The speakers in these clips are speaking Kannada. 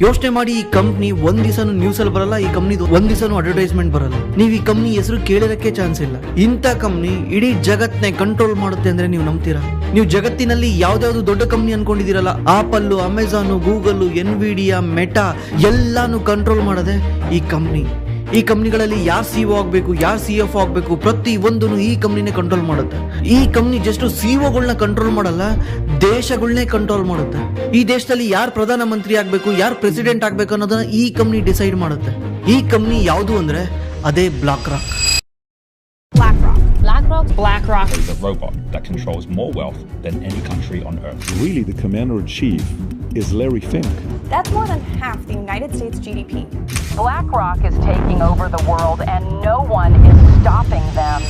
ಯೋಚನೆ ಮಾಡಿ, ಈ ಕಂಪ್ನಿ ಒಂದ್ ದಿವಸನೂ ನ್ಯೂಸ್ ಅಲ್ಲಿ ಬರಲ್ಲ, ಈ ಕಂಪ್ನಿ ಒಂದ್ ದಿವಸನೂ ಅಡ್ವರ್ಟೈಸ್ಮೆಂಟ್ ಬರಲ್ಲ. ನೀವು ಈ ಕಂಪ್ನಿ ಹೆಸರು ಕೇಳಿರಕ್ಕೆ ಚಾನ್ಸ್ ಇಲ್ಲ. ಇಂಥ ಕಂಪ್ನಿ ಇಡೀ ಜಗತ್ನೇ ಕಂಟ್ರೋಲ್ ಮಾಡುತ್ತೆ ಅಂದ್ರೆ ನೀವು ನಂಬ್ತೀರಾ? ನೀವು ಜಗತ್ತಿನಲ್ಲಿ ಯಾವ್ದಾವ್ದು ದೊಡ್ಡ ಕಂಪ್ನಿ ಅನ್ಕೊಂಡಿದ್ದೀರಲ್ಲ, Apple, Amazon, Google, Nvidia, Meta ಎಲ್ಲಾನು ಕಂಟ್ರೋಲ್ ಮಾಡದೆ ಈ ಕಂಪ್ನಿ. ಈ ಕಂಪ್ನಿಗಳಲ್ಲಿ ಯಾರು ಸಿಒ ಆಗ್ಬೇಕು, ಯಾರು CFO ಆಗ್ಬೇಕು, ಪ್ರತಿ ಒಂದನ್ನು ಈ ಕಂಪ್ನಿನೇ ಕಂಟ್ರೋಲ್ ಮಾಡುತ್ತೆ. ಈ ಕಂಪ್ನಿ ಜಸ್ಟ್ CEOಗಳನ್ನ ಕಂಟ್ರೋಲ್ ಮಾಡಲ್ಲ, ದೇಶಗಳನ್ನೇ ಕಂಟ್ರೋಲ್ ಮಾಡುತ್ತೆ. ಈ ದೇಶದಲ್ಲಿ ಯಾರು ಪ್ರಧಾನ ಮಂತ್ರಿ ಆಗ್ಬೇಕು, ಯಾರು ಪ್ರೆಸಿಡೆಂಟ್ ಆಗ್ಬೇಕು ಅನ್ನೋದನ್ನ ಈ ಕಂಪ್ನಿ ಡಿಸೈಡ್ ಮಾಡುತ್ತೆ. ಈ ಕಂಪ್ನಿ ಯಾವುದು ಅಂದ್ರೆ ಅದೇ BlackRock. BlackRock is a robot that controls more wealth than any country on earth. Really, the commander-in-chief is Larry Fink. That's more than half the United States GDP. BlackRock is taking over the world and no one is stopping them.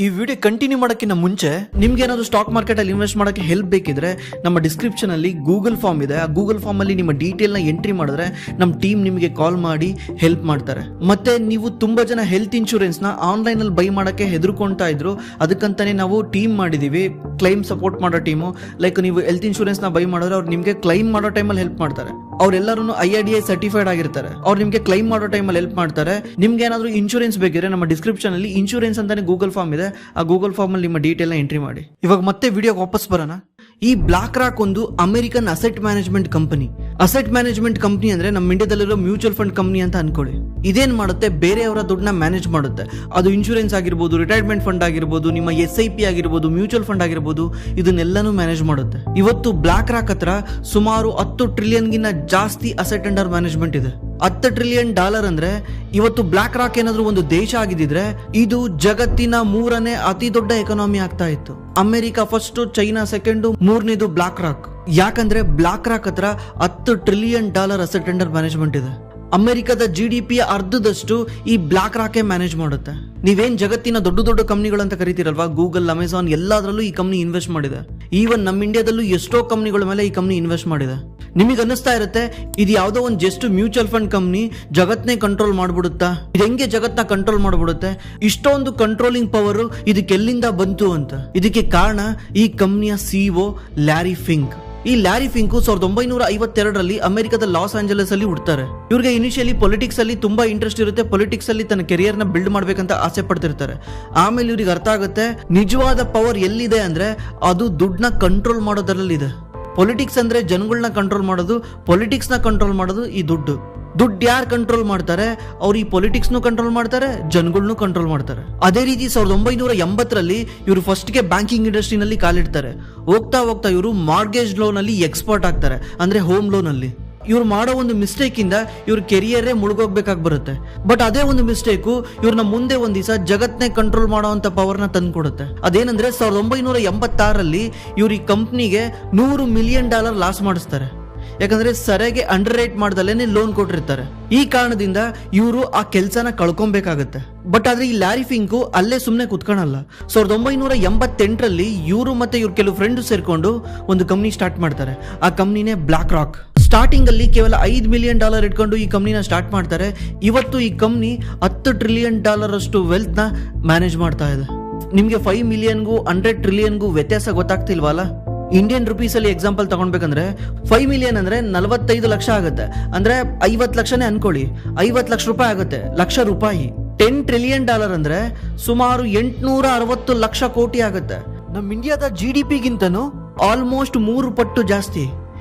ಈ ವಿಡಿಯೋ ಕಂಟಿನ್ಯೂ ಮಾಡೋಕ್ಕಿಂತ ಮುಂಚೆ ನಿಮ್ಗೆ ಏನಾದ್ರು ಸ್ಟಾಕ್ ಮಾರ್ಕೆಟ್ ಅಲ್ಲಿ ಇನ್ವೆಸ್ಟ್ ಮಾಡೋಕ್ಕೆ ಹೆಲ್ಪ್ ಬೇಕಿದ್ರೆ ನಮ್ಮ ಡಿಸ್ಕ್ರಿಪ್ಷನ್ ಅಲ್ಲಿ ಗೂಗಲ್ ಫಾರ್ಮ್ ಇದೆ. ಆ ಗೂಗಲ್ ಫಾರ್ಮ್ ಅಲ್ಲಿ ನಿಮ್ಮ ಡೀಟೇಲ್ ನ ಎಂಟ್ರಿ ಮಾಡಿದ್ರೆ ನಮ್ಮ ಟೀಮ್ ನಿಮಗೆ ಕಾಲ್ ಮಾಡಿ ಹೆಲ್ಪ್ ಮಾಡ್ತಾರೆ. ಮತ್ತೆ ನೀವು ತುಂಬಾ ಜನ ಹೆಲ್ತ್ ಇನ್ಶೂರೆನ್ಸ್ ನ ಆನ್ಲೈನ್ ಅಲ್ಲಿ ಬೈ ಮಾಡಕ್ಕೆ ಹೆದರ್ಕೊಂತಾ ಇದ್ರು, ಅದಕ್ಕಂತಾನೆ ನಾವು ಟೀಮ್ ಮಾಡಿದೀವಿ, ಕ್ಲೈಮ್ ಸಪೋರ್ಟ್ ಮಾಡೋ ಟೀಮು. ಲೈಕ್ ನೀವು ಹೆಲ್ತ್ ಇನ್ಶೂರೆನ್ಸ್ ನ ಬೈ ಮಾಡಿದ್ರೆ ಅವ್ರು ನಿಮ್ಗೆ ಕ್ಲೈಮ್ ಮಾಡೋ ಟೈಮಲ್ಲಿ ಹೆಲ್ಪ್ ಮಾಡ್ತಾರೆ. ಅವರೆಲ್ಲರೂ IRDAI ಸರ್ಟಿಫೈಡ್ ಆಗಿರ್ತಾರೆ. ಅವ್ರು ನಿಮ್ಗೆ ಕ್ಲೈಮ್ ಮಾಡೋ ಟೈಮಲ್ಲಿ ಹೆಲ್ಪ್ ಮಾಡ್ತಾರೆ. ನಿಮ್ಗೆ ಏನಾದ್ರು ಇನ್ಶೂರೆನ್ಸ್ ಬೇಕಿದ್ರೆ ನಮ್ಮ ಡಿಸ್ಕ್ರಿಪ್ಷನ್ ಅಲ್ಲಿ ಇನ್ಶೂರೆನ್ಸ್ ಅಂತಾನೆ ಗೂಗಲ್ ಫಾರ್ಮ್ ಇದೆ. ಆ ಗೂಗಲ್ ಫಾರ್ಮ್ ಅಲ್ಲಿ ನಿಮ್ಮ ಡೀಟೇಲ್ ನ ಎಂಟ್ರಿ ಮಾಡಿ. ಇವಾಗ ಮತ್ತೆ ವಿಡಿಯೋಗೆ ವಾಪಸ್ ಬರೋಣ. ಈ BlackRock ಒಂದು American asset management company. Asset management company ಅಂದ್ರೆ ನಮ್ಮ ಇಂಡಿಯಾದಲ್ಲಿರೋ ಮ್ಯೂಚುವಲ್ ಫಂಡ್ ಕಂಪನಿ ಅಂತ ಅನ್ಕೊಳ್ಳಿ. ಇದೇನ್ ಮಾಡುತ್ತೆ, ಬೇರೆಯವರ ದುಡ್ಡನ್ನ ಮ್ಯಾನೇಜ್ ಮಾಡುತ್ತೆ. ಅದು ಇನ್ಶೂರೆನ್ಸ್ ಆಗಿರ್ಬೋದು, ರಿಟೈರ್ಮೆಂಟ್ ಫಂಡ್ ಆಗಿರ್ಬೋದು, ನಿಮ್ಮ SIP ಆಗಿರ್ಬೋದು, ಮ್ಯೂಚುವಲ್ ಫಂಡ್ ಆಗಿರ್ಬೋದು, ಇದನ್ನೆಲ್ಲಾನು ಮ್ಯಾನೇಜ್ ಮಾಡುತ್ತೆ. ಇವತ್ತು BlackRock ಹತ್ರ ಸುಮಾರು 10 ಟ್ರಿಲಿಯನ್ಗಿನ್ನ ಜಾಸ್ತಿ ಅಸೆಟ್ ಅಂಡರ್ ಮ್ಯಾನೇಜ್ಮೆಂಟ್ ಇದೆ. $10 ಟ್ರಿಲಿಯನ್ ಅಂದ್ರೆ ಇವತ್ತು BlackRock ಏನಾದ್ರೂ ಒಂದು ದೇಶ ಆಗಿದ್ರೆ ಇದು ಜಗತ್ತಿನ 3ನೇ ಅತಿ ದೊಡ್ಡ ಎಕಾನಮಿ ಆಗ್ತಾ ಇತ್ತು. ಅಮೆರಿಕ ಫಸ್ಟ್, ಚೈನಾ ಸೆಕೆಂಡ್, 3ನೇದು BlackRock. ಯಾಕಂದ್ರೆ BlackRock ಹತ್ರ $10 ಟ್ರಿಲಿಯನ್ ಅಸೆಟ್ ಅಂಡರ್ ಮ್ಯಾನೇಜ್ಮೆಂಟ್ ಇದೆ. ಅಮೆರಿಕದ GDP ಅರ್ಧದಷ್ಟು ಈ BlackRock ಮ್ಯಾನೇಜ್ ಮಾಡುತ್ತೆ. ನೀವೇನ್ ಜಗತ್ತಿನ ದೊಡ್ಡ ದೊಡ್ಡ ಕಂಪ್ನಿಗಳು ಅಂತ ಕರಿತೀರಲ್ವಾ, ಗೂಗಲ್, ಅಮೆಜಾನ್ ಎಲ್ಲಾದ್ರಲ್ಲೂ ಈ ಕಂಪ್ನಿ ಇನ್ವೆಸ್ಟ್ ಮಾಡಿದೆ. ಈವನ್ ನಮ್ಮ ಇಂಡಿಯಾದಲ್ಲೂ ಎಷ್ಟೋ ಕಂಪ್ನಿಗಳ ಮೇಲೆ ಈ ಕಂಪ್ನಿ ಇನ್ವೆಸ್ಟ್ ಮಾಡಿದೆ. ನಿಮಗೆ ಅನ್ನಿಸ್ತಾ ಇರುತ್ತೆ ಇದು ಯಾವುದೋ ಒಂದು ಜಸ್ಟ್ ಮ್ಯೂಚುವಲ್ ಫಂಡ್ ಕಂಪ್ನಿ ಜಗತ್ನೇ ಕಂಟ್ರೋಲ್ ಮಾಡ್ಬಿಡುತ್ತಾ, ಇದು ಹೆಂಗೆ ಜಗತ್ನ ಕಂಟ್ರೋಲ್ ಮಾಡ್ಬಿಡುತ್ತೆ, ಇಷ್ಟೊಂದು ಕಂಟ್ರೋಲಿಂಗ್ ಪವರ್ ಇದಕ್ಕೆ ಎಲ್ಲಿಂದ ಬಂತು ಅಂತ. ಇದಕ್ಕೆ ಕಾರಣ ಈ ಕಂಪ್ನಿಯ CEO ಲ್ಯಾರಿ ಫಿಂಕ್. ಈ ಲ್ಯಾರಿ ಫಿಂಕ್ 1952ರಲ್ಲಿ ಅಮೆರಿಕದ ಲಾಸ್ ಆಂಜಲಸ್ ಅಲ್ಲಿ ಹುಡ್ತಾರೆ. ಇವ್ರಿಗೆ ಇನಿಷಿಯಲಿ ಪೊಲಿಟಿಕ್ಸ್ ಅಲ್ಲಿ ತುಂಬಾ ಇಂಟ್ರೆಸ್ಟ್ ಇರುತ್ತೆ. ಪೊಲಿಟಿಕ್ಸ್ ಅಲ್ಲಿ ತನ್ನ ಕೆರಿಯರ್ ನ ಬಿಲ್ಡ್ ಮಾಡ್ಬೇಕಂತ ಆಸೆ ಪಡ್ತಿರ್ತಾರೆ. ಆಮೇಲೆ ಇವ್ರಿಗೆ ಅರ್ಥ ಆಗುತ್ತೆ ನಿಜವಾದ ಪವರ್ ಎಲ್ಲಿದೆ ಅಂದ್ರೆ ಅದು ದುಡ್ಡನ್ನ ಕಂಟ್ರೋಲ್ ಮಾಡೋದ್ರಲ್ಲಿದೆ. ಪೊಲಿಟಿಕ್ಸ್ ಅಂದ್ರೆ ಜನಗಳನ್ನ ಕಂಟ್ರೋಲ್ ಮಾಡೋದು, ಪೊಲಿಟಿಕ್ಸ್ ನ ಕಂಟ್ರೋಲ್ ಮಾಡೋದು ಈ ದುಡ್ಡು. ದುಡ್ಡು ಯಾರು ಕಂಟ್ರೋಲ್ ಮಾಡ್ತಾರೆ, ಅವ್ರು ಈ ಪೊಲಿಟಿಕ್ಸ್ ಕಂಟ್ರೋಲ್ ಮಾಡ್ತಾರೆ, ಜನಗಳನ್ನೂ ಕಂಟ್ರೋಲ್ ಮಾಡ್ತಾರೆ. ಅದೇ ರೀತಿ 1980ರಲ್ಲಿ ಇವರು ಫಸ್ಟ್ಗೆ ಬ್ಯಾಂಕಿಂಗ್ ಇಂಡಸ್ಟ್ರಿನಲ್ಲಿ ಕಾಲಿಡ್ತಾರೆ. ಹೋಗ್ತಾ ಹೋಗ್ತಾ ಇವರು ಮಾರ್ಗೇಜ್ ಲೋನ್ ಅಲ್ಲಿ ಎಕ್ಸ್ಪರ್ಟ್ ಆಗ್ತಾರೆ, ಅಂದ್ರೆ ಹೋಮ್ ಲೋನ್ ಅಲ್ಲಿ. ಇವ್ರು ಮಾಡೋ ಒಂದು ಮಿಸ್ಟೇಕ್ ಇಂದ ಇವ್ರ ಕೆರಿಯರೇ ಮುಳುಗೋಗ್ಬೇಕಾಗಿ ಬರುತ್ತೆ. ಬಟ್ ಅದೇ ಒಂದು ಮಿಸ್ಟೇಕು ಇವ್ರನ್ನ ಮುಂದೆ ಒಂದ್ ದಿವಸ ಜಗತ್ನೇ ಕಂಟ್ರೋಲ್ ಮಾಡೋವಂಥ ಪವರ್ನ ತಂದ್ಕೊಡುತ್ತೆ. ಅದೇನಂದ್ರೆ 1986ರಲ್ಲಿ ಇವ್ರ ಈ ಕಂಪ್ನಿಗೆ $100 ಮಿಲಿಯನ್ ಲಾಸ್ ಮಾಡಿಸ್ತಾರೆ. ಯಾಕಂದ್ರೆ ಸರಿಯಾಗಿ ಅಂಡರ್ ರೇಟ್ ಮಾಡ್ದಲ್ಲೇನೆ ಲೋನ್ ಕೊಟ್ಟಿರ್ತಾರೆ. ಈ ಕಾರಣದಿಂದ ಇವರು ಆ ಕೆಲಸನ ಕಳ್ಕೊಬೇಕಾಗತ್ತೆ. ಬಟ್ ಆದ್ರೆ ಈ ಲ್ಯಾರಿ ಫಿಂಕು ಅಲ್ಲೇ ಸುಮ್ಮನೆ ಕುತ್ಕೊಳಲ್ಲ. 1988ರಲ್ಲಿ ಇವರು ಮತ್ತೆ ಇವ್ರ ಕೆಲವು ಫ್ರೆಂಡ್ಸ್ ಸೇರ್ಕೊಂಡು ಒಂದು ಕಂಪ್ನಿ ಸ್ಟಾರ್ಟ್ ಮಾಡ್ತಾರೆ. ಆ ಕಂಪ್ನಿನೇ BlackRock. ಸ್ಟಾರ್ಟಿಂಗ್ ಅಲ್ಲಿ ಕೇವಲ $5 ಮಿಲಿಯನ್ ಇಟ್ಕೊಂಡು ಈ ಕಂಪ್ನಿನ ಸ್ಟಾರ್ಟ್ ಮಾಡ್ತಾರೆ. ಇವತ್ತು ಈ ಕಂಪ್ನಿ $10 ಟ್ರಿಲಿಯನ್ ಅಷ್ಟು ವೆಲ್ತ್ ನ ಮ್ಯಾನೇಜ್ ಮಾಡ್ತಾ ಇದೆ. ನಿಮ್ಗೆ 5 ಮಿಲಿಯನ್ಗೂ 100 ಟ್ರಿಲಿಯನ್ಗೂ ವ್ಯತ್ಯಾಸ ಗೊತ್ತಾಗ್ತಿಲ್ವಲ್ಲ? ಇಂಡಿಯನ್ ರುಪೀಸ್ ಅಲ್ಲಿ ಎಕ್ಸಾಂಪಲ್ ತಗೊಂಡ್ಬೇಕಂದ್ರೆ 5 ಮಿಲಿಯನ್ ಅಂದ್ರೆ 45 ಲಕ್ಷ ಆಗುತ್ತೆ. ಅಂದ್ರೆ 50 ಲಕ್ಷನೇ ಅನ್ಕೊಳ್ಳಿ, 50 ಲಕ್ಷ ರೂಪಾಯಿ ಆಗುತ್ತೆ, ಲಕ್ಷ ರೂಪಾಯಿ. $10 ಟ್ರಿಲಿಯನ್ ಅಂದ್ರೆ ಸುಮಾರು 860 ಲಕ್ಷ ಕೋಟಿ ಆಗುತ್ತೆ. ನಮ್ಮ ಇಂಡಿಯಾದ GDP ಗಿಂತನೂ ಆಲ್ಮೋಸ್ಟ್ 3 ಪಟ್ಟು ಜಾಸ್ತಿ.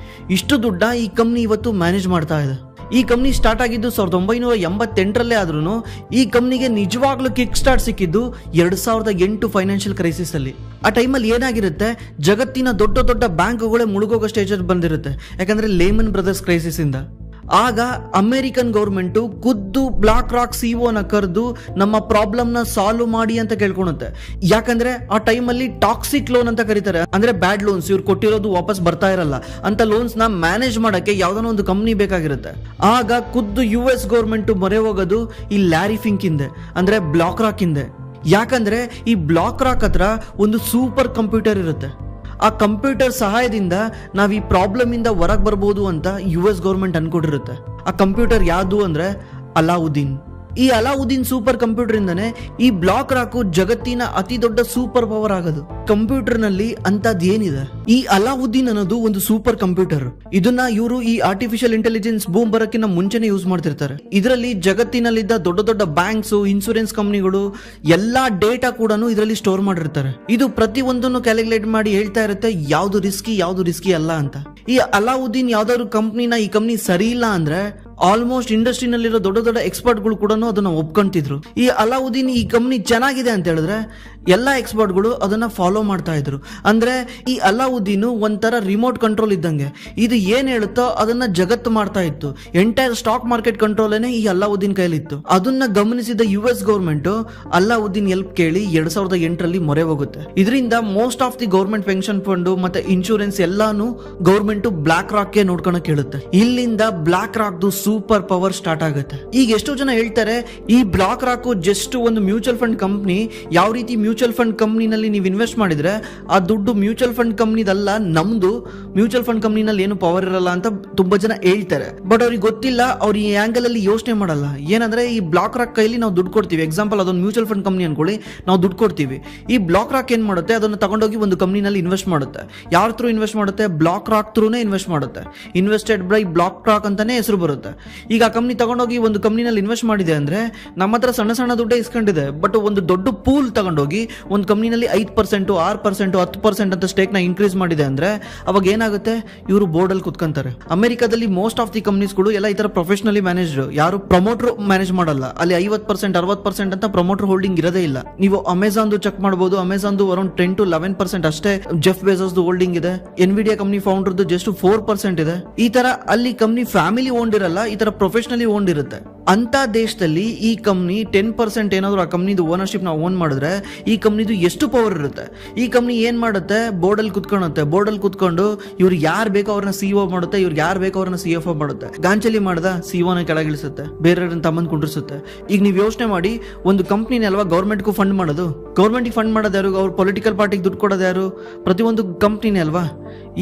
ಇಷ್ಟು ದುಡ್ಡ ಈ ಕಂಪ್ನಿ ಇವತ್ತು ಮ್ಯಾನೇಜ್ ಮಾಡ್ತಾ ಇದೆ. ಈ ಕಂಪ್ನಿ ಸ್ಟಾರ್ಟ್ ಆಗಿದ್ದು 1988ರಲ್ಲೇ ಆದ್ರೂ ಈ ಕಂಪ್ನಿಗೆ ನಿಜವಾಗ್ಲೂ ಕಿಕ್ ಸ್ಟಾರ್ಟ್ ಸಿಕ್ಕಿದ್ದು 2008 ಫೈನಾನ್ಷಿಯಲ್ ಕ್ರೈಸಿಸ್ ಅಲ್ಲಿ. ಆ ಟೈಮಲ್ಲಿ ಏನಾಗಿರುತ್ತೆ, ಜಗತ್ತಿನ ದೊಡ್ಡ ದೊಡ್ಡ ಬ್ಯಾಂಕ್ಗಳೇ ಮುಳುಗೋಗೋ ಸ್ಟೇಜಲ್ಲಿ ಬಂದಿರುತ್ತೆ. ಯಾಕಂದ್ರೆ ಲೇಮನ್ ಬ್ರದರ್ಸ್ ಕ್ರೈಸಿಸ್ ಇಂದ. ಆಗ ಅಮೆರಿಕನ್ ಗೌರ್ಮೆಂಟ್ ಖುದ್ದು BlackRock CEO ನ ಕರೆದು ನಮ್ಮ ಪ್ರಾಬ್ಲಮ್ ನ ಸಾಲ್ವ್ ಮಾಡಿ ಅಂತ ಕೇಳ್ಕೊಳುತ್ತೆ. ಯಾಕಂದ್ರೆ ಆ ಟೈಮಲ್ಲಿ ಟಾಕ್ಸಿಕ್ ಲೋನ್ ಅಂತ ಕರೀತಾರೆ, ಅಂದ್ರೆ ಬ್ಯಾಡ್ ಲೋನ್ಸ್, ಇವ್ರು ಕೊಟ್ಟಿರೋದು ವಾಪಸ್ ಬರ್ತಾ ಇರಲ್ಲ ಅಂತ ಲೋನ್ಸ್ ನ ಮ್ಯಾನೇಜ್ ಮಾಡಕ್ಕೆ ಯಾವ್ದಾನ ಒಂದು ಕಂಪ್ನಿ ಬೇಕಾಗಿರುತ್ತೆ. ಆಗ ಖುದ್ದು US ಗೌರ್ಮೆಂಟ್ ಮೊರೆ ಹೋಗೋದು ಈ ಲ್ಯಾರಿ ಫಿಂಕ್ ಹಿಂದೆ, ಅಂದ್ರೆ BlackRock ಹಿಂದೆ. ಯಾಕಂದ್ರೆ ಈ BlackRock ಹತ್ರ ಒಂದು ಸೂಪರ್ ಕಂಪ್ಯೂಟರ್ ಇರುತ್ತೆ. ಆ ಕಂಪ್ಯೂಟರ್ ಸಹಾಯದಿಂದ ನಾವ್ ಈ ಪ್ರಾಬ್ಲಮ್ ಇಂದ ಹೊರಗೆ ಬರ್ಬೋದು ಅಂತ US ಗೌರ್ಮೆಂಟ್ ಅನ್ಕೊಂಡಿರುತ್ತೆ. ಆ ಕಂಪ್ಯೂಟರ್ ಯಾವುದು ಅಂದ್ರೆ ಅಲಾವುದ್ದೀನ್. ಈ ಅಲಾವುದ್ದೀನ್ ಸೂಪರ್ ಕಂಪ್ಯೂಟರ್ ಇಂದಾನೆ ಈ ಬ್ಲಾಕ್ ರಾಕ್ ಜಗತ್ತಿನ ಅತಿ ದೊಡ್ಡ ಸೂಪರ್ ಪವರ್ ಆಗೋದು. ಕಂಪ್ಯೂಟರ್ ನಲ್ಲಿ ಅಂತದ್ ಏನಿದೆ? ಈ ಅಲಾವುದ್ದೀನ್ ಅನ್ನೋದು ಒಂದು ಸೂಪರ್ ಕಂಪ್ಯೂಟರ್. ಇದನ್ನ ಇವರು ಈ ಆರ್ಟಿಫಿಷಿಯಲ್ ಇಂಟೆಲಿಜೆನ್ಸ್ ಬೂಮ್ ಬರಕ್ಕಿಂತ ಮುಂಚೆನೆ ಯೂಸ್ ಮಾಡ್ತಿರ್ತಾರೆ. ಇದರಲ್ಲಿ ಜಗತ್ತಿನಲ್ಲಿದ್ದ ದೊಡ್ಡ ದೊಡ್ಡ ಬ್ಯಾಂಕ್ಸ್, ಇನ್ಸೂರೆನ್ಸ್ ಕಂಪನಿಗಳು ಎಲ್ಲಾ ಡೇಟಾ ಕೂಡ ಇದರಲ್ಲಿ ಸ್ಟೋರ್ ಮಾಡಿರ್ತಾರೆ. ಇದು ಪ್ರತಿ ಒಂದನ್ನು ಕ್ಯಾಲ್ಕುಲೇಟ್ ಮಾಡಿ ಹೇಳ್ತಾ ಇರುತ್ತೆ ಯಾವ್ದು ರಿಸ್ಕಿ ಅಲ್ಲ ಅಂತ. ಈ ಅಲಾವುದ್ದೀನ್ ಯಾವ್ದಾದ್ರು ಕಂಪ್ನಿನ ಈ ಕಂಪ್ನಿ ಸರಿ ಇಲ್ಲ ಅಂದ್ರೆ ಆಲ್ಮೋಸ್ಟ್ ಇಂಡಸ್ಟ್ರಿನಲ್ಲಿರೋ ದೊಡ್ಡ ದೊಡ್ಡ ಎಕ್ಸ್ಪರ್ಟ್ಗಳು ಕೂಡ ಅದನ್ನ ಒಪ್ಕೊಂತಿದ್ರು. ಈ ಅಲಾವುದ್ದೀನ್ ಈ ಕಂಪ್ನಿ ಚೆನ್ನಾಗಿದೆ ಅಂತ ಹೇಳಿದ್ರೆ ಎಲ್ಲಾ ಎಕ್ಸ್ಪರ್ಟ್ಗಳು ಅದನ್ನ ಫಾಲೋ ಮಾಡ್ತಾ ಇದ್ರು. ಅಂದ್ರೆ ಈ ಅಲಾವುದ್ದೀನ್ ಒಂಥರ ರಿಮೋಟ್ ಕಂಟ್ರೋಲ್ ಇದ್ದಂಗೆ. ಇದು ಏನ್ ಹೇಳುತ್ತೋ ಅದನ್ನ ಜಗತ್ತು ಮಾಡ್ತಾ ಇತ್ತು. ಎಂಟೈರ್ ಸ್ಟಾಕ್ ಮಾರ್ಕೆಟ್ ಕಂಟ್ರೋಲ್ ಈ ಅಲಾವುದ್ದೀನ್ ಕೈಲಿತ್ತು. ಅದನ್ನ ಗಮನಿಸಿದ US ಗೌರ್ಮೆಂಟ್ ಅಲಾವುದ್ದೀನ್ ಹೆಲ್ಪ್ ಕೇಳಿ 2008ರಲ್ಲಿ ಮೊರೆ ಹೋಗುತ್ತೆ. ಇದರಿಂದ most of the government pension fund ಮತ್ತೆ ಇನ್ಶೂರೆನ್ಸ್ ಎಲ್ಲಾನು ಗೌರ್ಮೆಂಟ್ ಬ್ಲಾಕ್ ರಾಕ್ ಗೆ ನೋಡ್ಕೊಳಕ್ ಹೇಳುತ್ತೆ. ಇಲ್ಲಿಂದ BlackRock super power start ಆಗುತ್ತೆ. ಈಗ ಎಷ್ಟೋ ಜನ ಹೇಳ್ತಾರೆ ಈ ಬ್ಲಾಕ್ ರಾಕ್ ಜಸ್ಟ್ ಒಂದು ಮ್ಯೂಚುವಲ್ ಫಂಡ್ ಕಂಪ್ನಿ. ಯಾವ ರೀತಿ ಮ್ಯೂಚುವಲ್ ಫಂಡ್ ಕಂಪ್ನಿನಲ್ಲಿ ನೀವು ಇನ್ವೆಸ್ಟ್ ಮಾಡಿದ್ರೆ ಆ ದುಡ್ಡು ಮ್ಯೂಚುವಲ್ ಫಂಡ್ ಕಂಪ್ನಿದಲ್ಲ, ನಮ್ದು ಮ್ಯೂಚುವಲ್ ಫಂಡ್ ಕಂಪ್ನಿನಲ್ಲಿ ಏನು ಪವರ್ ಇರಲ್ಲ ಅಂತ ತುಂಬಾ ಜನ ಹೇಳ್ತಾರೆ. ಬಟ್ ಅವ್ರಿಗೆ ಗೊತ್ತಿಲ್ಲ, ಅವ್ರು ಈ ಆಂಗಲ್ ಅಲ್ಲಿ ಯೋಚನೆ ಮಾಡಲ್ಲ. ಏನಂದ್ರೆ ಈ ಬ್ಲಾಕ್ ರಾಕ್ ಕೈಲಿ ನಾವು ದುಡ್ಡು ಕೊಡ್ತೀವಿ. ಎಕ್ಸಾಂಪಲ್ ಅದೊಂದು ಮ್ಯೂಚುವಲ್ ಫಂಡ್ ಕಂಪ್ನಿ ಅನ್ಕೊಳ್ಳಿ, ನಾವು ದುಡ್ಡು ಕೊಡ್ತೀವಿ. ಈ ಬ್ಲಾಕ್ ರಾಕ್ ಏನ್ ಮಾಡುತ್ತೆ, ಅದನ್ನ ತಗೊಂಡೋಗಿ ಒಂದು ಕಂಪ್ನಿನಲ್ಲಿ ಇನ್ವೆಸ್ಟ್ ಮಾಡುತ್ತೆ. ಯಾರ ಥ್ರೂ ಇನ್ವೆಸ್ಟ್ ಮಾಡುತ್ತೆ? ಬ್ಲಾಕ್ ರಾಕ್ ಥ್ರೂನೇ ಇನ್ವೆಸ್ಟ್ ಮಾಡುತ್ತೆ. ಇನ್ವೆಸ್ಟೆಡ್ ಬೈ ಬ್ಲಾಕ್ ರಾಕ್ ಅಂತಾನೆ ಹೆಸರು ಬರುತ್ತೆ. ಈಗ ಆ ಕಂಪ್ನಿ ತಗೊಂಡೋಗಿ ಒಂದು ಕಂಪ್ನಿನಲ್ಲಿ ಇನ್ವೆಸ್ಟ್ ಮಾಡಿದೆ ಅಂದ್ರೆ ನಮ್ಮ ಹತ್ರ ಸಣ್ಣ ಸಣ್ಣ ದುಡ್ಡೇ ಇಸ್ಕೊಂಡಿದೆ. ಬಟ್ ಒಂದು ದೊಡ್ಡ ಪೂಲ್ ತಗೊಂಡೋಗಿ ಒಂದು ಕಂಪ್ನಿನಲ್ಲಿ 5%, 6%, 10% ಅಂತ ಸ್ಟೇಕ್ ನ ಇನ್ಕ್ರೀಸ್ ಮಾಡಿದೆ ಅಂದ್ರೆ ಅವಾಗ ಏನಾಗುತ್ತೆ, ಇವರು ಬೋರ್ಡ್ ಅಲ್ಲಿ ಕುತ್ಕೊಂತಾರೆ. ಅಮೆರಿಕಾದಲ್ಲಿ ಮೋಸ್ಟ್ ಆಫ್ ದಿ ಕಂಪ್ನೀಸ್ಗಳು ಎಲ್ಲ ಈ ತರ ಪ್ರೊಫೆಷನಲಿ ಮ್ಯಾನೇಜ್ಡ್, ಯಾರು ಪ್ರಮೋಟರ್ ಮ್ಯಾನೇಜ್ ಮಾಡಲ್ಲ. ಅಲ್ಲಿ 50%, 60% ಅಂತ ಪ್ರಮೋಟರ್ ಹೋಲ್ಡಿಂಗ್ ಇರೋದೇ ಇಲ್ಲ. ನೀವು ಅಮೆಜಾನ್ ಚೆಕ್ ಮಾಡಬಹುದು. ಅಮೆಜಾನ್ ಅರೌಂಡ್ 10 to 11% ಅಷ್ಟೇ ಜೆಫ್ ಬೆಜೋಸ್ ಹೋಲ್ಡಿಂಗ್ ಇದೆ. ಎನ್ವಿಡಿಯಾ ಕಂಪ್ನಿ ಫೌಂಡರ್ ಜಸ್ಟ್ 4% ಇದೆ. ಈ ತರ ಅಲ್ಲಿ ಕಂಪ್ನಿ ಫ್ಯಾಮಿಲಿ ಓನ್ಡ್ ಇರಲ್ಲ, ಈ ತರ ಪ್ರೊಫೆಷನಲಿ ಓನ್ಡ್ ಇರುತ್ತೆ. ಅಂತ ದೇಶದಲ್ಲಿ ಈ ಕಂಪ್ನಿ 10% ಏನಾದ್ರು ಆ ಕಂಪ್ನಿದು ಓನರ್ಶಿಪ್ ನಾವು ಓನ್ ಮಾಡಿದ್ರೆ ಈ ಕಂಪ್ನಿದು ಎಷ್ಟು ಪವರ್ ಇರುತ್ತೆ. ಈ ಕಂಪ್ನಿ ಏನ್ ಮಾಡುತ್ತೆ, ಬೋರ್ಡ್ ಅಲ್ಲಿ ಕುತ್ಕೊಳ್ಳುತ್ತೆ. ಬೋರ್ಡ್ ಅಲ್ಲಿ ಕುತ್ಕೊಂಡು ಇವ್ರು ಯಾರು ಬೇಕೋ ಅವ್ರನ್ನ CEO ಮಾಡುತ್ತೆ, ಇವ್ರು ಯಾರು ಬೇಕೋ ಅವ್ರನ್ನ CFO ಮಾಡುತ್ತೆ. ಗಾಂಚಲಿ ಮಾಡ್ದ CEO ನ ಕೆಳಗಿಳಿಸುತ್ತೆ, ಬೇರೆಯವ್ರನ್ನ ತಮ್ಮನ್ ಕುಂಡ್ರಿಸುತ್ತೆ. ಈಗ ನೀವು ಯೋಚನೆ ಮಾಡಿ, ಒಂದು ಕಂಪ್ನಿನ ಅಲ್ವಾ ಗೌರ್ಮೆಂಟ್ಗೂ ಫಂಡ್ ಮಾಡೋದು. ಗೌರ್ಮೆಂಟ್ಗೆ ಫಂಡ್ ಮಾಡೋದು ಯಾರು? ಅವ್ರು ಪೊಲಿಟಿಕಲ್ ಪಾರ್ಟಿಗೆ ದುಡ್ಡು ಕೊಡೋದು ಯಾರು? ಪ್ರತಿಯೊಂದು ಕಂಪ್ನಿನೇ ಅಲ್ವಾ.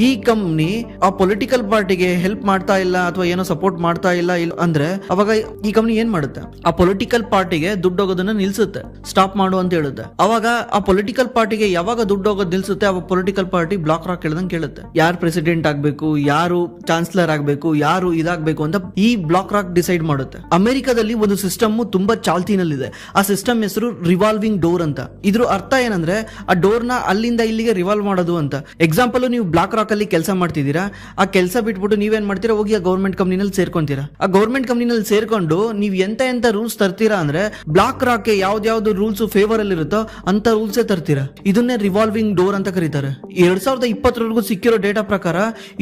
ಈ ಕಂಪ್ನಿ ಆ ಪೊಲಿಟಿಕಲ್ ಪಾರ್ಟಿಗೆ ಹೆಲ್ಪ್ ಮಾಡ್ತಾ ಇಲ್ಲ ಅಥವಾ ಏನೋ ಸಪೋರ್ಟ್ ಮಾಡ್ತಾ ಇಲ್ಲ ಅಂದ್ರೆ ಅವಾಗ ಈ ಕಂಪ್ನಿ ಏನ್ ಮಾಡುತ್ತೆ, ಆ ಪೊಲಿಟಿಕಲ್ ಪಾರ್ಟಿಗೆ ದುಡ್ಡು ಹೋಗೋದನ್ನ ನಿಲ್ಸುತ್ತೆ, ಸ್ಟಾಪ್ ಮಾಡು ಅಂತ ಹೇಳುತ್ತೆ. ಅವಾಗ ಆ ಪೊಲಿಟಿಕಲ್ ಪಾರ್ಟಿಗೆ ಯಾವಾಗ ದುಡ್ಡು ಹೋಗೋದು ನಿಲ್ಸುತ್ತೆ, ಅವಾಗ ಪೊಲಿಟಿಕಲ್ ಪಾರ್ಟಿ ಬ್ಲಾಕ್ ರಾಕ್ ಹೇಳ್ದಂಗೆ ಕೇಳುತ್ತೆ. ಯಾರು ಪ್ರೆಸಿಡೆಂಟ್ ಆಗ್ಬೇಕು, ಯಾರು ಚಾನ್ಸಲರ್ ಆಗ್ಬೇಕು, ಯಾರು ಇದಾಗಬೇಕು ಅಂತ ಈ ಬ್ಲಾಕ್ ರಾಕ್ ಡಿಸೈಡ್ ಮಾಡುತ್ತೆ. ಅಮೆರಿಕದಲ್ಲಿ ಒಂದು ಸಿಸ್ಟಮ್ ತುಂಬಾ ಚಾಲ್ತಿನಲ್ಲಿದೆ. ಆ ಸಿಸ್ಟಮ್ ಹೆಸರು ರಿವಾಲ್ವಿಂಗ್ ಡೋರ್ ಅಂತ. ಇದ್ರ ಅರ್ಥ ಏನಂದ್ರೆ ಆ ಡೋರ್ ನ ಅಲ್ಲಿಂದ ಇಲ್ಲಿಗೆ ರಿವಾಲ್ವ್ ಮಾಡೋದು ಅಂತ. ಎಕ್ಸಾಂಪಲ್, ನೀವು ಬ್ಲಾಕ್ ರಾಕ್ ಅಲ್ಲಿ ಕೆಲಸ ಮಾಡ್ತಿದ್ದೀರಾ. ಆ ಕೆಲಸ ಬಿಟ್ಬಿಟ್ಟು ನೀವೇನ್ ಮಾಡ್ತೀರಾ, ಹೋಗಿ ಆ ಗೌರ್ಮೆಂಟ್ ಕಂಪ್ನಿನಲ್ಲಿ ಸೇರ್ಕೊಂತೀರಾ. ಆ ಗೌರ್ಮೆಂಟ್ ಕಂಪ್ನಿನಲ್ಲಿ ಸೇರ್ಕೊಂಡು ನೀವು ಎಂತ ರೂಲ್ಸ್ ತರ್ತೀರಾ ಅಂದ್ರೆ ಬ್ಲಾಕ್ ರಾಕ್ ಯಾವ್ದು ರೂಲ್ಸ್ ಫೇವರ್ ಅಲ್ಲಿ ಇರುತ್ತೋ ಅಂತ ರೂಲ್ಸ್ ತರ್ತೀರಾ. ಇದನ್ನೇ ರಿವಾಲ್ವಿಂಗ್ ಡೋರ್ ಅಂತ ಕರೀತಾರೆ. 2020 ಸಿಕ್ಕಿರೋ ಡೇಟಾ ಪ್ರಕಾರ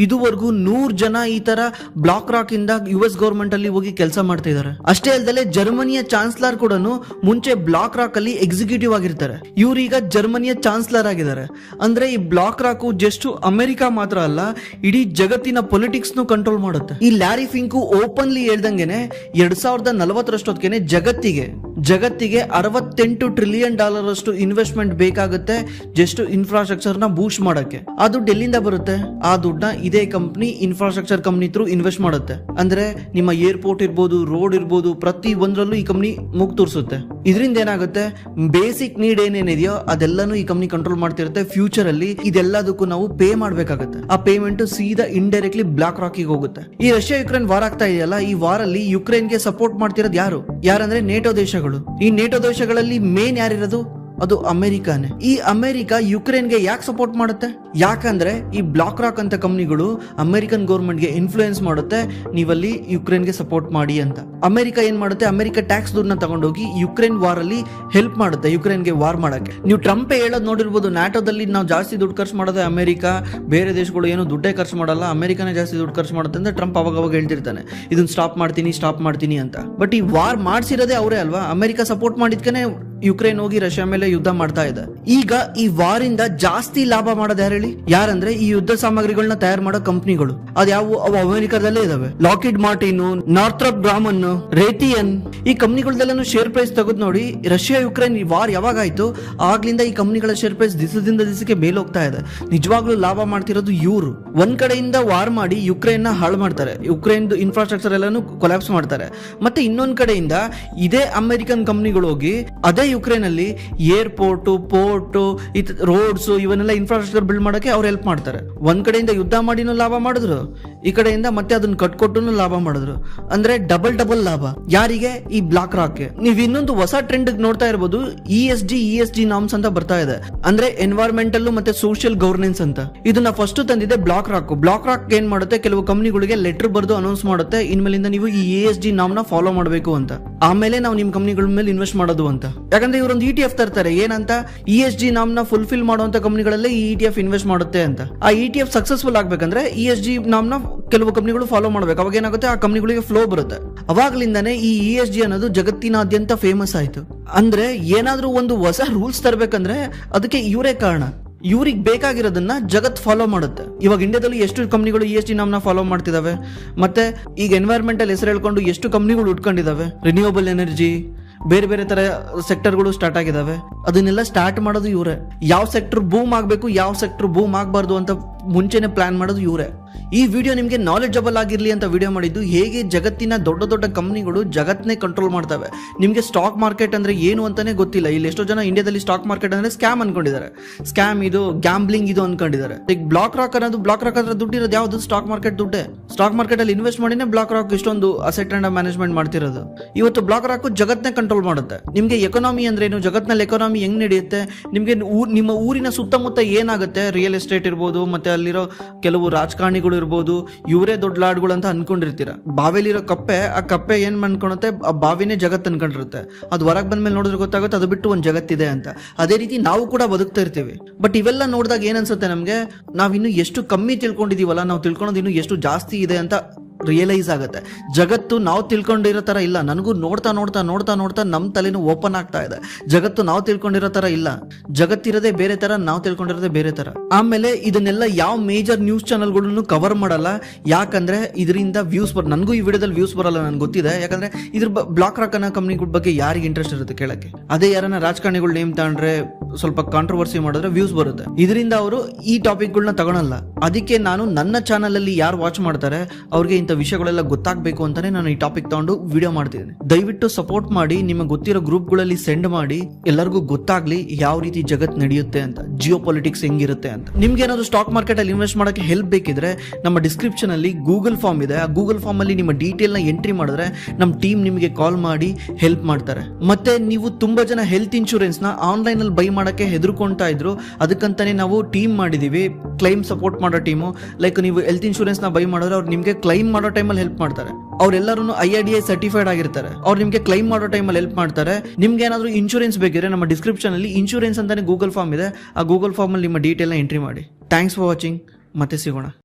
ಇದುವರೆಗೂ 100 ಜನ ಈ ತರ ಬ್ಲಾಕ್ ರಾಕ್ ಇಂದ US ಗೌರ್ಮೆಂಟ್ ಅಲ್ಲಿ ಹೋಗಿ ಕೆಲಸ ಮಾಡ್ತಾ ಇದ್ದಾರೆ. ಅಷ್ಟೇ ಅಲ್ಲದೆ ಜರ್ಮನಿಯ ಚಾನ್ಸಲರ್ ಕೂಡ ಮುಂಚೆ ಬ್ಲಾಕ್ ರಾಕ್ ಅಲ್ಲಿ ಎಕ್ಸಿಕ್ಯೂಟಿವ್ ಆಗಿರ್ತಾರೆ. ಇವ್ರೀಗ ಜರ್ಮನಿಯ ಚಾನ್ಸಲರ್ ಆಗಿದ್ದಾರೆ. ಅಂದ್ರೆ ಈ ಬ್ಲಾಕ್ ರಾಕ್ ಜಸ್ಟ್ ಅಮೆರಿಕ ಮಾತ್ರ ಅಲ್ಲ, ಇಡೀ ಜಗತ್ತಿನ ಪೊಲಿಟಿಕ್ಸ್ ನು ಕಂಟ್ರೋಲ್ ಮಾಡುತ್ತೆ. ಈ ಲ್ಯಾರಿ ಫಿಂಕು ಓಪನ್ಲಿ ಹೇಳ್ದಂಗೆನೆ 2040 ಜಗತ್ತಿಗೆ $68 ಟ್ರಿಲಿಯನ್ ಅಷ್ಟು ಇನ್ವೆಸ್ಟ್ಮೆಂಟ್ ಬೇಕಾಗುತ್ತೆ ಜಸ್ಟ್ ಇನ್ಫ್ರಾಸ್ಟ್ರಕ್ಚರ್ ನ ಬೂಸ್ಟ್ ಮಾಡಕ್ಕೆ. ಆ ದುಡ್ಡು ಎಲ್ಲಿಂದ ಬರುತ್ತೆ? ಆ ದುಡ್ಡನ್ನ ಇದೇ company infrastructure company through invest ಮಾಡುತ್ತೆ. ಅಂದ್ರೆ ನಿಮ್ಮ ಏರ್ಪೋರ್ಟ್ ಇರ್ಬೋದು, ರೋಡ್ ಇರ್ಬೋದು, ಪ್ರತಿ ಒಂದ್ರಲ್ಲೂ ಈ ಕಂಪ್ನಿ ಮುಗ್ ತೋರಿಸುತ್ತೆ. ಇದರಿಂದ ಏನಾಗುತ್ತೆ, ಬೇಸಿಕ್ ನೀಡ್ ಏನೇನಿದೆಯೋ ಅದೆಲ್ಲಾನು ಈ ಕಂಪ್ನಿ ಕಂಟ್ರೋಲ್ ಮಾಡ್ತಿರುತ್ತೆ. ಫ್ಯೂಚರ್ ಅಲ್ಲಿ ಇದೆಲ್ಲದಕ್ಕೂ ನಾವು ಪೇ ಮಾಡ್ಬೇಕಾಗುತ್ತೆ. ಆ ಪೇಮೆಂಟ್ ಸೀದಾ ಇಂಡೈರೆಕ್ಟ್ಲಿ ಬ್ಲಾಕ್ ರಾಕ್ ಗೆ ಹೋಗುತ್ತೆ. ಈ ರಷ್ಯಾ ಯುಕ್ರೇನ್ ವಾರ್ ಆಗ್ತಾ ಇದೆಯಲ್ಲ, ಈ ವಾರಲ್ಲಿ ಯುಕ್ರೇನ್ ಗೆ ಸಪೋರ್ಟ್ ಮಾಡ್ತಿರೋದು ಯಾರಂದ್ರೆ ನೇಟೋ ದೇಶಗಳು. ಈ ನೇಟೋ ದೇಶಗಳಲ್ಲಿ ಮೇನ್ ಯಾರಿರೋದು? ಅದು ಅಮೆರಿಕಾನೇ. ಈ ಅಮೆರಿಕ ಯುಕ್ರೇನ್ಗೆ ಯಾಕೆ ಸಪೋರ್ಟ್ ಮಾಡುತ್ತೆ? ಯಾಕಂದ್ರೆ ಈ ಬ್ಲಾಕ್ ರಾಕ್ ಅಂತ ಕಂಪ್ನಿಗಳು ಅಮೆರಿಕನ್ ಗೌರ್ಮೆಂಟ್ ಗೆ ಇನ್ಫ್ಲೂಯೆನ್ಸ್ ಮಾಡುತ್ತೆ, ನೀವಲ್ಲಿ ಯುಕ್ರೇನ್ಗೆ ಸಪೋರ್ಟ್ ಮಾಡಿ ಅಂತ. ಅಮೆರಿಕ ಏನ್ ಮಾಡುತ್ತೆ, ಅಮೆರಿಕ ಟ್ಯಾಕ್ಸ್ ದುಡ್ಡನ್ನ ತಗೊಂಡೋಗಿ ಯುಕ್ರೇನ್ ವಾರ್ ಅಲ್ಲಿ ಹೆಲ್ಪ್ ಮಾಡುತ್ತೆ, ಯುಕ್ರೇನ್ಗೆ ವಾರ್ ಮಾಡಕ್ಕೆ. ನೀವು ಟ್ರಂಪ್ ಹೇಳೋದು ನೋಡಿರ್ಬೋದು, ನ್ಯಾಟೋದಲ್ಲಿ ನಾವು ಜಾಸ್ತಿ ದುಡ್ಡು ಖರ್ಚು ಮಾಡೋದೇ ಅಮೆರಿಕ, ಬೇರೆ ದೇಶಗಳು ಏನು ದುಡ್ಡೇ ಖರ್ಚು ಮಾಡಲ್ಲ, ಅಮೆರಿಕನೇ ಜಾಸ್ತಿ ದುಡ್ಡು ಖರ್ಚು ಮಾಡುತ್ತೆ ಅಂತ ಟ್ರಂಪ್ ಅವಾಗ ಹೇಳ್ತಿರ್ತಾನೆ, ಇದನ್ನ ಸ್ಟಾಪ್ ಮಾಡ್ತೀನಿ ಅಂತ. ಬಟ್ ಈ ವಾರ್ ಮಾಡ್ಸಿರೋದೇ ಅವರೇ ಅಲ್ವಾ. ಅಮೆರಿಕ ಸಪೋರ್ಟ್ ಮಾಡಿದ್ಕೇನೆ ಯುಕ್ರೇನ್ ಹೋಗಿ ರಷ್ಯಾ ಮೇಲೆ ಯುದ್ಧ ಮಾಡ್ತಾ ಇದೆ. ಈಗ ಈ ವಾರಿಂದ ಜಾಸ್ತಿ ಲಾಭ ಮಾಡೋದು ಯಾರು ಹೇಳಿ? ಯಾರಂದ್ರೆ ಈ ಯುದ್ಧ ಸಾಮಗ್ರಿಗಳನ್ನ ತಯಾರು ಮಾಡೋ ಕಂಪನಿಗಳು. ಅದ್ಯಾವು? ಅವು ಅಮೆರಿಕದಲ್ಲೇ ಇದಾವೆ. ಲಾಕಿಡ್ ಮಾರ್ಟಿನ್, ನಾರ್ಥ್ರಪ್ ಗ್ರಾಮನ್, ರೇಥಿಯನ್, ಈ ಕಂಪನಿಗಳದೆಲ್ಲೂ ಶೇರ್ ಪ್ರೈಸ್ ತೆಗೆದು ನೋಡಿ. ರಷ್ಯಾ ಯುಕ್ರೇನ್ ಈ ವಾರ್ ಯಾವಾಗ ಆಯ್ತು ಆಗ್ಲಿಂದ ಈ ಕಂಪನಿಗಳ ಶೇರ್ ಪ್ರೈಸ್ ದಿವಸದಿಂದ ದಿವಸಕ್ಕೆ ಮೇಲೆ ಹೋಗ್ತಾ ಇದೆ. ನಿಜವಾಗ್ಲೂ ಲಾಭ ಮಾಡ್ತಿರೋದು ಇವರು. ಒಂದ್ ಕಡೆಯಿಂದ ವಾರ್ ಮಾಡಿ ಯುಕ್ರೇನ್ ನ ಹಾಳು ಮಾಡ್ತಾರೆ, ಯುಕ್ರೇನ್ ಇನ್ಫ್ರಾಸ್ಟ್ರಕ್ಚರ್ ಎಲ್ಲಾನು ಕೊಲ್ಯಾಪ್ಸ್ ಮಾಡ್ತಾರೆ. ಮತ್ತೆ ಇನ್ನೊಂದ್ ಕಡೆಯಿಂದ ಇದೇ ಅಮೆರಿಕನ್ ಕಂಪನಿಗಳು ಹೋಗಿ ಅದೇ ಯುಕ್ರೇನ್ ಅಲ್ಲಿ ಏರ್ಪೋರ್ಟ್, ಪೋರ್ಟ್, ರೋಡ್ಸ್ ಇವನ್ನೆಲ್ಲ ಇನ್ಫ್ರಾಸ್ಟ್ರಕ್ಚರ್ ಬಿಲ್ಡ್ ಮಾಡಕ್ಕೆ ಅವ್ರು ಹೆಲ್ಪ್ ಮಾಡ್ತಾರೆ. ಒಂದ್ ಕಡೆಯಿಂದ ಯುದ್ಧ ಮಾಡಿನೂ ಲಾಭ ಮಾಡಿದ್ರು, ಈ ಕಡೆಯಿಂದ ಮತ್ತೆ ಅದನ್ನ ಕಟ್ಕೊಟ್ಟು ಲಾಭ ಮಾಡಿದ್ರು. ಅಂದ್ರೆ ಡಬಲ್ ಲಾಭ. ಯಾರಿಗೆ? ಈ ಬ್ಲಾಕ್ ರಾಕ್. ನೀವು ಇನ್ನೊಂದು ಹೊಸ ಟ್ರೆಂಡ್ ನೋಡ್ತಾ ಇರಬಹುದು, ESG ನಾಮ್ಸ್ ಅಂತ ಬರ್ತಾ ಇದೆ. ಅಂದ್ರೆ ಎನ್ವೈರನ್ಮೆಂಟಲ್ ಮತ್ತೆ ಸೋಷಿಯಲ್ ಗವರ್ನೆನ್ಸ್ ಅಂತ. ಇದನ್ನ ಫಸ್ಟ್ ತಂದಿದೆ ಬ್ಲಾಕ್ ರಾಕ್. ಬ್ಲಾಕ್ ರಾಕ್ ಏನ್ ಮಾಡುತ್ತೆ, ಕೆಲವು ಕಂಪನಿಗಳಿಗೆ ಲೆಟರ್ ಬರೆದು ಅನೌನ್ಸ್ ಮಾಡುತ್ತೆ, ಇನ್ಮೇಲಿಂದ ನೀವು ಈ ESG ನಾಮ್ನ ಫಾಲೋ ಮಾಡಬೇಕು ಅಂತ. ಆಮೇಲೆ ನಾವು ನಿಮ್ ಕಂಪನಿಗಳ ಮೇಲೆ ಇನ್ವೆಸ್ಟ್ ಮಾಡೋದು ಅಂತ. ಯಾಕಂದ್ರೆ ಇವರೊಂದು ETF ತರ್ತಾರೆ, ಏನಂತ? ESG ನಾಮ್ನ ಫುಲ್ಫಿಲ್ ಮಾಡುವಂತ ಕಂಪನಿಗಳಲ್ಲೇ ಈ ETF ಇನ್ವೆಸ್ಟ್ ಮಾಡುತ್ತೆ ಅಂತ. ಆ ETF ಸಕ್ಸಸ್ಫುಲ್ ಆಗ್ಬೇಕಂದ್ರೆ ESG ನಾಮ್ನ ಕೆಲವು ಕಂಪನಿಗಳು ಫಾಲೋ ಮಾಡ್ಬೇಕು. ಅವಾಗ ಏನಾಗುತ್ತೆ, ಆ ಕಂಪನಿಗಳಿಗೆ ಫ್ಲೋ ಬರುತ್ತೆ. ಅವಾಗ್ಲಿಂದಾನೇ ಈ ESG ಅನ್ನೋದು ಜಗತ್ತಿನಾದ್ಯಂತ ಫೇಮಸ್ ಆಯ್ತು. ಅಂದ್ರೆ ಏನಾದ್ರೂ ಒಂದು ಹೊಸ ರೂಲ್ಸ್ ತರಬೇಕಂದ್ರೆ ಅದಕ್ಕೆ ಇವರೇ ಕಾರಣ. ಇವ್ರಿಗೆ ಬೇಕಾಗಿರೋದನ್ನ ಜಗತ್ ಫಾಲೋ ಮಾಡುತ್ತೆ. ಇವಾಗ ಇಂಡಿಯಾದಲ್ಲಿ ಎಷ್ಟು ಕಂಪನಿಗಳು ESG ನಾಮ್ನ ಫಾಲೋ ಮಾಡ್ತಿದಾವೆ. ಮತ್ತೆ ಈಗ ಎನ್ವೈರನ್ಮೆಂಟಲ್ ಹೆಸರು ಹೇಳ್ಕೊಂಡು ಎಷ್ಟು ಕಂಪನಿಗಳು ಉಟ್ಕೊಂಡಿದಾವೆ. ರಿನ್ಯೂವಬಲ್ ಎನರ್ಜಿ, ಬೇರೆ ಬೇರೆ ತರ ಸೆಕ್ಟರ್ಗಳು ಸ್ಟಾರ್ಟ್ ಆಗಿದಾವೆ. ಅದನ್ನೆಲ್ಲ ಸ್ಟಾರ್ಟ್ ಮಾಡೋದು ಇವರೇ. ಯಾವ ಸೆಕ್ಟರ್ ಬೂಮ್ ಆಗ್ಬೇಕು, ಯಾವ ಸೆಕ್ಟರ್ ಬೂಮ್ ಆಗಬಾರ್ದು ಅಂತ ಮುಂಚೆನೆ ಪ್ಲಾನ್ ಮಾಡೋದು ಇವರೇ. ಈ ವಿಡಿಯೋ ನಿಮಗೆ ನಾಲೆಜಬಲ್ ಆಗಿರ್ಲಿ ಅಂತ ವಿಡಿಯೋ ಮಾಡಿದ್ದು. ಹೇಗೆ ಜಗತ್ತಿನ ದೊಡ್ಡ ದೊಡ್ಡ ಕಂಪನಿಗಳು ಜಗತ್ತನ್ನೇ ಕಂಟ್ರೋಲ್ ಮಾಡ್ತವೆ. ನಿಮಗೆ ಸ್ಟಾಕ್ ಮಾರ್ಕೆಟ್ ಅಂದ್ರೆ ಏನು ಅಂತಾನೆ ಗೊತ್ತಿಲ್ಲ. ಇಲ್ಲಿ ಎಷ್ಟೋ ಜನ ಇಂಡಿಯಾದಲ್ಲಿ ಸ್ಟಾಕ್ ಮಾರ್ಕೆಟ್ ಅಂದ್ರೆ ಸ್ಕ್ಯಾಮ್ ಅನ್ಕೊಂಡಿದ್ದಾರೆ. ಸ್ಕ್ಯಾಮ್ ಇದು, ಗ್ಯಾಂಬ್ಲಿಂಗ್ ಇದು ಅನ್ಕೊಂಡಿದ್ದಾರೆ. ಈಗ ಬ್ಲಾಕ್ ರಾಕ್ ಅನ್ನೋದು, ಬ್ಲಾಕ್ ರಾಕ್ ಹತ್ರ ದುಡ್ಡಿರೋದು ಯಾವ್ದು? ಸ್ಟಾಕ್ ಮಾರ್ಕೆಟ್ ದುಡ್ಡೇ. ಸ್ಟಾಕ್ ಮಾರ್ಕೆಟ್ ಅಲ್ಲಿ ಇನ್ವೆಸ್ಟ್ ಮಾಡಿನೇ ಬ್ಲಾಕ್ ರಾಕ್ ಇಷ್ಟೊಂದು ಅಸೆಟ್ ಅಂಡ್ ಮ್ಯಾನೇಜ್ಮೆಂಟ್ ಮಾಡ್ತಿರೋದು. ಇವತ್ತು ಬ್ಲಾಕ್ ರಾಕ್ ಜಗತ್ತನ್ನೇ ಕಂಟ್ರೋಲ್ ಮಾಡುತ್ತೆ. ನಿಮಗೆ ಎಕಾನಮಿ ಅಂದ್ರೆ ಏನು, ಜಗತ್ನಲ್ಲಿ ಎಕಾನಮಿ ಹೆಂಗ್ ನಡೆಯುತ್ತೆ, ನಿಮಗೆ ನಿಮ್ಮ ಊರಿನ ಸುತ್ತಮುತ್ತ ಏನಾಗುತ್ತೆ, ರಿಯಲ್ ಎಸ್ಟೇಟ್ ಇರ್ಬೋದು, ಮತ್ತೆ ಅಲ್ಲಿರೋ ಕೆಲವು ರಾಜಕಾರಣಿಗಳು ಇರ್ಬೋದು, ಇವರೇ ದೊಡ್ಡ ಲಾಡ್ಗಳು ಅಂತ ಅನ್ಕೊಂಡಿರ್ತೀರ. ಬಾವಿಲಿರೋ ಕಪ್ಪೆ, ಆ ಕಪ್ಪೆ ಏನ್ ಅನ್ಕೊಳುತ್ತೆ, ಆ ಬಾವಿನೇ ಜಗತ್ ಅನ್ಕೊಂಡಿರುತ್ತೆ. ಅದು ಹೊರಗೆ ಬಂದ್ಮೇಲೆ ನೋಡಿದ್ರೆ ಗೊತ್ತಾಗುತ್ತೆ ಅದು ಬಿಟ್ಟು ಒಂದು ಜಗತ್ತಿದೆ ಅಂತ. ಅದೇ ರೀತಿ ನಾವು ಕೂಡ ಬದುಕ್ತಾ ಇರ್ತೀವಿ. ಬಟ್ ಇವೆಲ್ಲ ನೋಡಿದಾಗ ಏನ್ ಅನ್ಸುತ್ತೆ ನಮ್ಗೆ, ನಾವಿನ್ನು ಎಷ್ಟು ಕಮ್ಮಿ ತಿಳ್ಕೊಂಡಿದೀವಲ್ಲ, ನಾವು ತಿಳ್ಕೊಳೋದು ಇನ್ನು ಎಷ್ಟು ಜಾಸ್ತಿ ಇದೆ ಅಂತ ರಿಯಲೈಸ್ ಆಗುತ್ತೆ. ಜಗತ್ತು ನಾವು ತಿಳ್ಕೊಂಡಿರೋ ತರ ಇಲ್ಲ. ನನಗೂ ನೋಡ್ತಾ ನೋಡ್ತಾ ನೋಡ್ತಾ ನೋಡ್ತಾ ನಮ್ಮ ತಲೆನೂ ಓಪನ್ ಆಗ್ತಾ ಇದೆ. ಜಗತ್ತು ನಾವು ತಿಳ್ಕೊಂಡಿರೋ ತರ ಇಲ್ಲ. ಜಗತ್ತಿರೋದೇ ಬೇರೆ ತರ, ನಾವು ತಿಳ್ಕೊಂಡಿರೋದೇ ಬೇರೆ ತರ. ಆಮೇಲೆ ಇದನ್ನೆಲ್ಲ ಯಾವ ಮೇಜರ್ ನ್ಯೂಸ್ ಚಾನಲ್ಗಳನ್ನು ಕವರ್ ಮಾಡಲ್ಲ. ಯಾಕಂದ್ರೆ ಇದರಿಂದ ವ್ಯೂಸ್ ನನಗೂ ಈ ವಿಡಿಯೋದಲ್ಲಿ ವ್ಯೂಸ್ ಬರಲ್ಲ, ನನ್ಗೆ ಗೊತ್ತಿದೆ. ಯಾಕಂದ್ರೆ ಇದ್ರ ಬ್ಲಾಕ್ ರಾಕ್ ಅನ್ನೋ ಕಂಪನಿಗಳ ಬಗ್ಗೆ ಯಾರಿಗೆ ಇಂಟ್ರೆಸ್ಟ್ ಇರುತ್ತೆ ಕೇಳಕ್ಕೆ. ಅದೇ ಯಾರನ್ನ ರಾಜಕಾರಣಿಗಳು ನೇಮ್ ತಗೊಂಡ್ರೆ, ಸ್ವಲ್ಪ ಕಾಂಟ್ರವರ್ಸಿ ಮಾಡಿದ್ರೆ ವ್ಯೂಸ್ ಬರುತ್ತೆ. ಇದರಿಂದ ಅವರು ಈ ಟಾಪಿಕ್ಗಳನ್ನ ತಗೊಳಲ್ಲ. ಅದಕ್ಕೆ ನಾನು ನನ್ನ ಚಾನಲ್ ಅಲ್ಲಿ ಯಾರು ವಾಚ್ ಮಾಡ್ತಾರೆ ಅವ್ರಿಗೆ ಇಂಥ ವಿಷಯಗಳೆಲ್ಲ ಗೊತ್ತಾಗಬೇಕು ಅಂತಾನೆ ನಾನು ಈ ಟಾಪಿಕ್ ತಗೊಂಡು ವಿಡಿಯೋ ಮಾಡ್ತಿದ್ದೀನಿ. ದಯವಿಟ್ಟು ಸಪೋರ್ಟ್ ಮಾಡಿ, ನಿಮಗೆ ಗೊತ್ತಿರೋ ಗ್ರೂಪ್ಗಳಲ್ಲಿ ಸೆಂಡ್ ಮಾಡಿ, ಎಲ್ಲರಿಗೂ ಗೊತ್ತಾಗ್ಲಿ ಯಾವ ರೀತಿ ಜಗತ್ ನಡೆಯುತ್ತೆ ಅಂತ, ಜಿಯೋ ಪೊಲಿಟಿಕ್ಸ್ ಹೆಂಗಿರುತ್ತೆ ಅಂತ. ನಿಮ್ಗೆ ಏನಾದ್ರು ಸ್ಟಾಕ್ ಮಾರ್ಕೆಟ್ ಅಲ್ಲಿ ಇನ್ವೆಸ್ಟ್ ಮಾಡಕ್ಕೆ ಹೆಲ್ಪ್ ಬೇಕಿದ್ರೆ ನಮ್ಮ ಡಿಸ್ಕ್ರಿಪ್ಷನ್ ಅಲ್ಲಿ ಗೂಗಲ್ ಫಾರ್ಮ್ ಇದೆ. ಆ ಗೂಗಲ್ ಫಾರ್ಮ್ ಅಲ್ಲಿ ನಿಮ್ಮ ಡೀಟೇಲ್ ನ ಎಂಟ್ರಿ ಮಾಡಿದ್ರೆ ನಮ್ಮ ಟೀಮ್ ನಿಮಗೆ ಕಾಲ್ ಮಾಡಿ ಹೆಲ್ಪ್ ಮಾಡ್ತಾರೆ. ಮತ್ತೆ ನೀವು ತುಂಬಾ ಜನ ಹೆಲ್ತ್ ಇನ್ಶೂರೆನ್ಸ್ ನ ಆನ್ಲೈನ್ ಅಲ್ಲಿ ಬೈ ಮಾಡಕ್ಕೆ ಹೆದರ್ಕೊಂತಾ ಇದ್ರು. ಅದಕ್ಕಂತಾನೆ ನಾವು ಟೀಮ್ ಮಾಡಿದೀವಿ, ಕ್ಲೈಮ್ ಸಪೋರ್ಟ್ ಮಾಡೋ ಟೀಮು. ಲೈಕ್ ನೀವು ಹೆಲ್ತ್ ಇನ್ಶೂರೆನ್ಸ್ ನ ಬೈ ಮಾಡಿದ್ರೆ ಅವ್ರು ನಿಮಗೆ ಕ್ಲೈಮ್ ಮಾಡೋ ಟೈಮಲ್ಲಿ ಹೆಲ್ಪ್ ಮಾಡ್ತಾರೆ. ಅವರೆಲ್ಲರೂ IRDA ಸರ್ಟಿಫೈಡ್ ಆಗಿರ್ತಾರೆ. ಅವ್ರು ನಿಮಗೆ ಕ್ಲೈಮ್ ಮಾಡೋ ಟೈಮಲ್ಲಿ ಹೆಲ್ಪ್ ಮಾಡ್ತಾರೆ. ನಿಮ್ಗೆ ಏನಾದರೂ ಇನ್ಶೂರೆನ್ಸ್ ಬೇಕಿದ್ರೆ ನಮ್ಮ ಡಿಸ್ಕ್ರಿಪ್ಷನ್ ಅಲ್ಲಿ ಇನ್ಶೂರೆನ್ಸ್ ಅಂತಾನೆ ಗೂಗಲ್ ಫಾರ್ಮ್ ಇದೆ. ಆ ಗೂಗಲ್ ಫಾರ್ಮ್ ಅಲ್ಲಿ ನಿಮ್ಮ ಡೀಟೇಲ್ ನ ಎಂಟ್ರಿ ಮಾಡಿ. Thanks for watching. ಮತ್ತೆ ಸಿಗೋಣ.